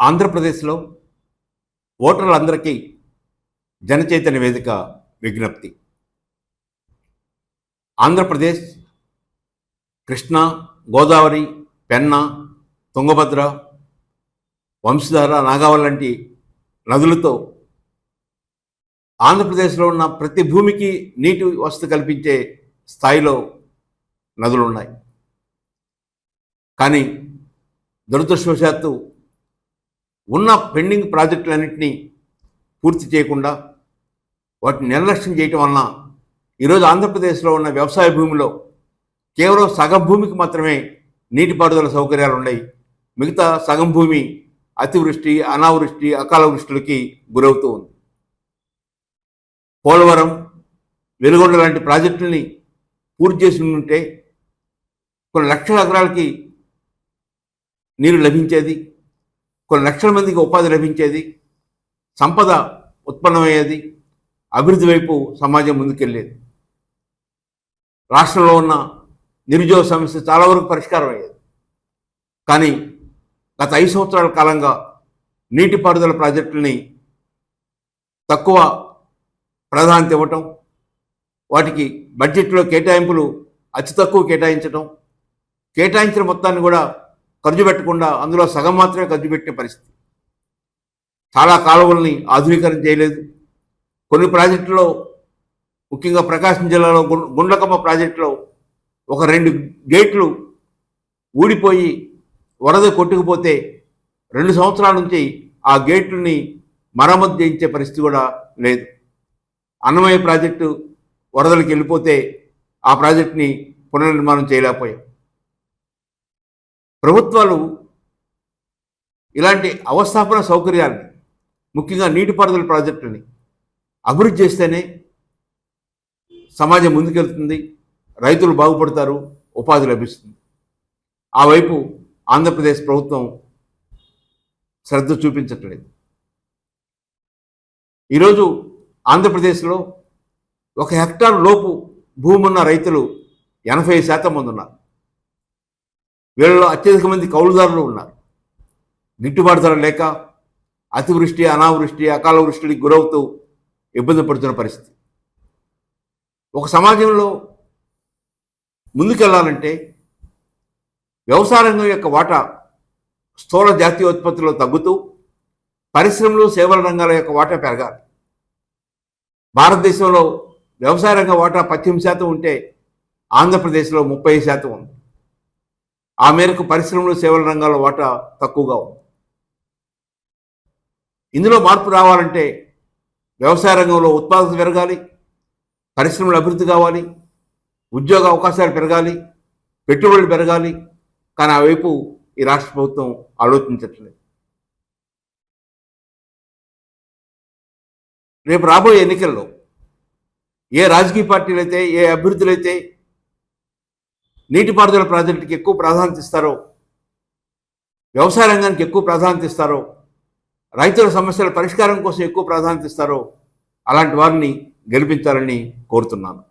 ఆంధ్రప్రదేశ్లో ఓటర్లందరికీ జనచైతన్య వేదిక విజ్ఞప్తి. ఆంధ్రప్రదేశ్ కృష్ణా, గోదావరి, పెన్నా, తుంగభద్ర, వంశధార, నాగావళి లాంటి నదులతో ఆంధ్రప్రదేశ్లో ఉన్న ప్రతి భూమికి నీటి వసతి కల్పించే స్థాయిలో నదులున్నాయి. కానీ దురదృష్టవశాత్తు ఉన్న పెండింగ్ ప్రాజెక్టులన్నింటినీ పూర్తి చేయకుండా వాటిని నిర్లక్ష్యం చేయటం వలన ఈరోజు ఆంధ్రప్రదేశ్లో ఉన్న వ్యవసాయ భూమిలో కేవలం సగం భూమికి మాత్రమే నీటిపారుదల సౌకర్యాలు ఉన్నాయి. మిగతా సగం భూమి అతివృష్టి, అనావృష్టి, అకాల వృష్టిలకి గురవుతూ ఉంది. పోలవరం, వెలుగొండ లాంటి ప్రాజెక్టుల్ని పూర్తి చేసి ఉంటే కొన్ని లక్షల ఎకరాలకి నీరు లభించేది, కొన్ని లక్షల మందికి ఉపాధి లభించేది, సంపద ఉత్పన్నమయ్యేది, అభివృద్ధి వైపు సమాజం ముందుకెళ్ళేది. రాష్ట్రంలో ఉన్న నిరుద్యోగ సమస్య చాలా వరకు పరిష్కారం అయ్యేది. కానీ గత 5 సంవత్సరాల కాలంగా నీటిపారుదల ప్రాజెక్టులని తక్కువ ప్రాధాన్యత ఇవ్వటం, వాటికి బడ్జెట్లో కేటాయింపులు అతి తక్కువ కేటాయించటం, కేటాయించిన మొత్తాన్ని కూడా ఖర్చు పెట్టకుండా అందులో సగం మాత్రమే ఖర్చు పెట్టే పరిస్థితి. చాలా కాలువల్ని ఆధునీకరణ చేయలేదు. కొన్ని ప్రాజెక్టుల్లో, ముఖ్యంగా ప్రకాశం జిల్లాలో గుండ్లకమ్మ ప్రాజెక్టులో 2 గేట్లు ఊడిపోయి వరద కొట్టుకుపోతే 2 సంవత్సరాల నుంచి ఆ గేట్లని మరమ్మతు చేయించే పరిస్థితి కూడా లేదు. అన్నమయ్య ప్రాజెక్టు వరదలకు వెళ్ళిపోతే ఆ ప్రాజెక్టుని పునర్నిర్మాణం చేయలేకపోయాం. ప్రభుత్వాలు ఇలాంటి అవస్థాపన సౌకర్యాలని, ముఖ్యంగా నీటిపారుదల ప్రాజెక్టులని అభివృద్ధి చేస్తేనే సమాజం ముందుకెళ్తుంది, రైతులు బాగుపడతారు, ఉపాధి లభిస్తుంది. ఆ వైపు ఆంధ్రప్రదేశ్ ప్రభుత్వం శ్రద్ధ చూపించట్లేదు. ఈరోజు ఆంధ్రప్రదేశ్లో 1 హెక్టార్ లోపు భూమి ఉన్న రైతులు 80% మంది ఉన్నారు. వీళ్ళలో అత్యధిక మంది కౌలుదారులు ఉన్నారు. గిట్టుబాటు ధర లేక అతివృష్టి, అనావృష్టి, అకాల వృష్టికి గురవుతూ ఇబ్బంది పడుతున్న పరిస్థితి. ఒక సమాజంలో ముందుకెళ్లాలంటే వ్యవసాయ రంగం యొక్క వాటా స్థూల జాతీయోత్పత్తిలో తగ్గుతూ పరిశ్రమలు, సేవల రంగాల యొక్క వాటా పెరగాలి. భారతదేశంలో వ్యవసాయ రంగ వాటా 18% ఉంటే ఆంధ్రప్రదేశ్లో 30% ఉంది. ఆ మేరకు పరిశ్రమలు, సేవల రంగాల వాటా తక్కువగా ఉంది. ఇందులో మార్పు రావాలంటే వ్యవసాయ రంగంలో ఉత్పాదకత పెరగాలి, పరిశ్రమలు అభివృద్ధి కావాలి, ఉద్యోగ అవకాశాలు పెరగాలి, పెట్టుబడులు పెరగాలి. కానీ ఆ వైపు ఈ రాష్ట్ర ప్రభుత్వం ఆలోచించట్లేదు. రేపు రాబోయే ఎన్నికల్లో ఏ రాజకీయ పార్టీలు అయితే, ఏ అభ్యర్థులు అయితే నీటిపారుదల ప్రాజెక్టుకి ఎక్కువ ప్రాధాన్యత ఇస్తారో, వ్యవసాయ రంగానికి ఎక్కువ ప్రాధాన్యత ఇస్తారో, రైతుల సమస్యల పరిష్కారం కోసం ఎక్కువ ప్రాధాన్యత ఇస్తారో అలాంటి వారిని గెలిపించాలని కోరుతున్నాను.